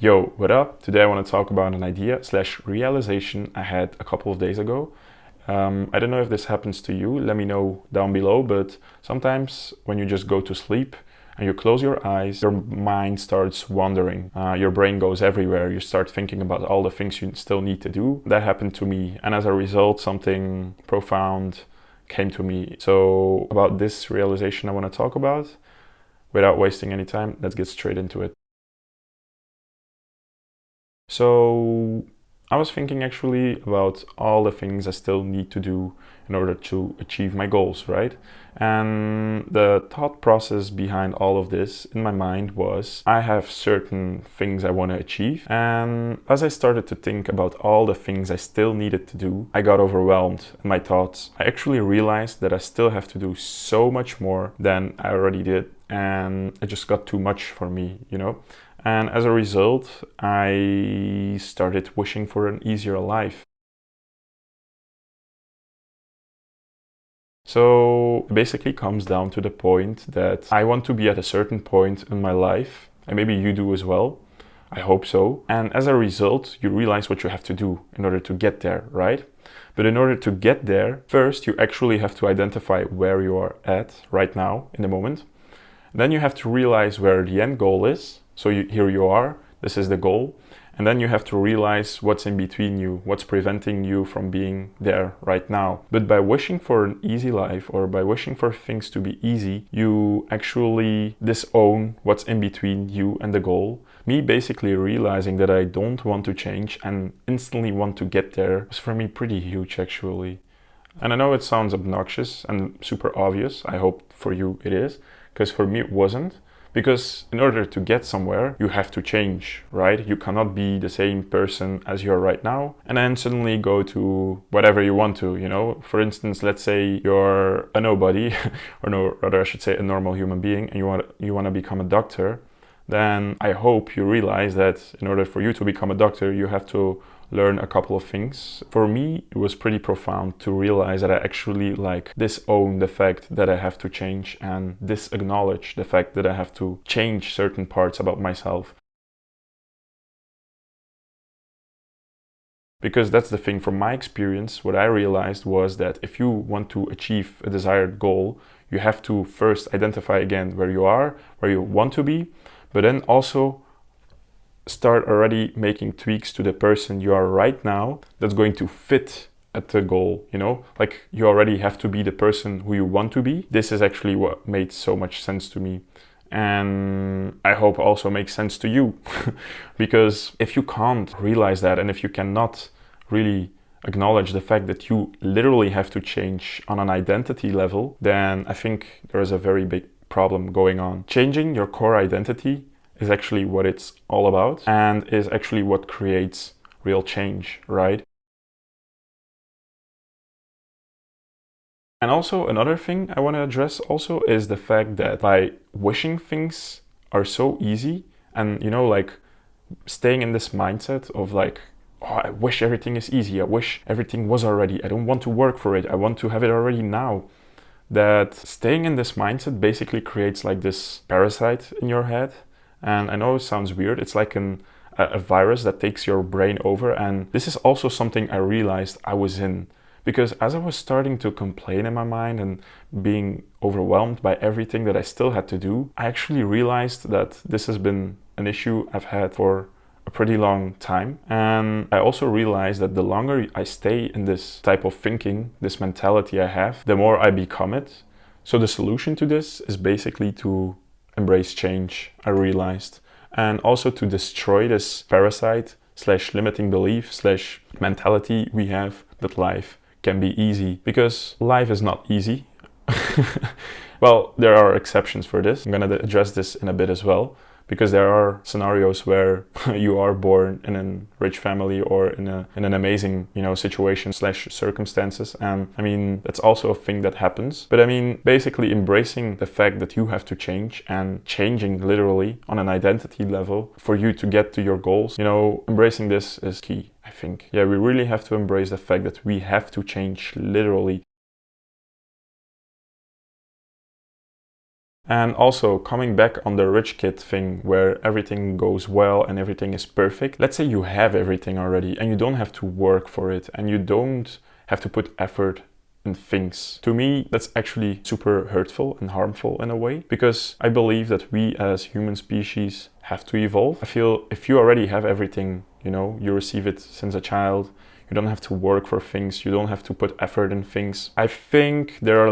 Yo, what up? Today I want to talk about an idea slash realization I had a couple of days ago. I don't know if this happens to you, let me know down below, but sometimes when you just go to sleep and you close your eyes, your mind starts wandering. Your brain goes everywhere. You start thinking about all the things you still need to do. That happened to me, and as a result, something profound came to me. So, about this realization I want to talk about. Without wasting any time, let's get straight into it. So I was thinking actually about all the things I still need to do in order to achieve my goals, right? And the thought process behind all of this in my mind was I have certain things I want to achieve. And as I started to think about all the things I still needed to do, I got overwhelmed in my thoughts. I actually realized that I still have to do so much more than I already did. And it just got too much for me. And as a result, I started wishing for an easier life. So it basically comes down to the point that I want to be at a certain point in my life, and maybe you do as well. I hope so. And as a result, you realize what you have to do in order to get there, right? But in order to get there, first you actually have to identify where you are at right now in the moment. Then you have to realize where the end goal is. So here you are, this is the goal. And then you have to realize what's in between you, what's preventing you from being there right now. But by wishing for an easy life or by wishing for things to be easy, you actually disown what's in between you and the goal. Me basically realizing that I don't want to change and instantly want to get there was for me pretty huge actually. And I know it sounds obnoxious and super obvious. I hope for you it is, because for me it wasn't. Because in order to get somewhere, you have to change, right? You cannot be the same person as you are right now and then suddenly go to whatever you want to. For instance, let's say you're a nobody, or no, rather I should say a normal human being, and you want to become a doctor. Then I hope you realize that in order for you to become a doctor, you have to learn a couple of things. For me, it was pretty profound to realize that I actually disown the fact that I have to change and disacknowledge the fact that I have to change certain parts about myself. Because that's the thing from my experience, what I realized was that if you want to achieve a desired goal, you have to first identify again where you are, where you want to be, but then also start already making tweaks to the person you are right now that's going to fit at the goal. Like you already have to be the person who you want to be. This is actually what made so much sense to me, and I hope also makes sense to you. Because if you can't realize that, and if you cannot really acknowledge the fact that you literally have to change on an identity level, then I think there is a very big problem going on. Changing your core identity is actually what it's all about and is actually what creates real change, right? And also another thing I want to address also is the fact that by wishing things are so easy and staying in this mindset of oh, I wish everything is easy, I wish everything was already, I don't want to work for it, I want to have it already now. That staying in this mindset basically creates this parasite in your head. And I know it sounds weird. It's like a virus that takes your brain over. And this is also something I realized I was in. Because as I was starting to complain in my mind and being overwhelmed by everything that I still had to do, I actually realized that this has been an issue I've had for a pretty long time. And I also realized that the longer I stay in this type of thinking, this mentality I have, the more I become it. So the solution to this is basically to embrace change, I realized, and also to destroy this parasite slash limiting belief slash mentality we have that life can be easy, because life is not easy. Well, there are exceptions for this. I'm gonna address this in a bit as well, because there are scenarios where you are born in a rich family or in an amazing, situation slash circumstances. And I mean, that's also a thing that happens. But I mean, basically embracing the fact that you have to change and changing literally on an identity level for you to get to your goals, embracing this is key, I think. Yeah, we really have to embrace the fact that we have to change literally. And also coming back on the rich kid thing where everything goes well and everything is perfect. Let's say you have everything already and you don't have to work for it and you don't have to put effort in things. To me, that's actually super hurtful and harmful in a way, because I believe that we as human species have to evolve. I feel if you already have everything, you know, you receive it since a child, you don't have to work for things, you don't have to put effort in things. I think there's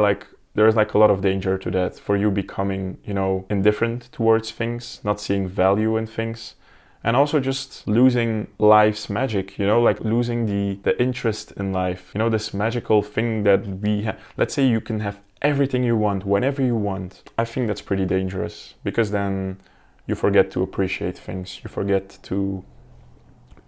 like a lot of danger to that, for you becoming, you know, indifferent towards things, not seeing value in things, and also just losing life's magic, you know, like losing the interest in life, you know, this magical thing that we have. Let's say you can have everything you want, whenever you want. I think that's pretty dangerous, because then you forget to appreciate things, you forget to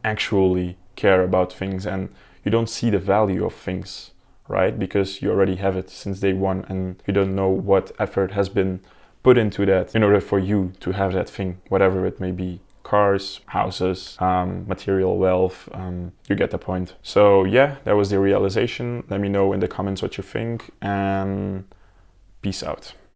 actually care about things, and you don't see the value of things, right? Because you already have it since day one and you don't know what effort has been put into that in order for you to have that thing, whatever it may be. Cars, houses, material wealth, you get the point. So yeah, that was the realization. Let me know in the comments what you think, and peace out.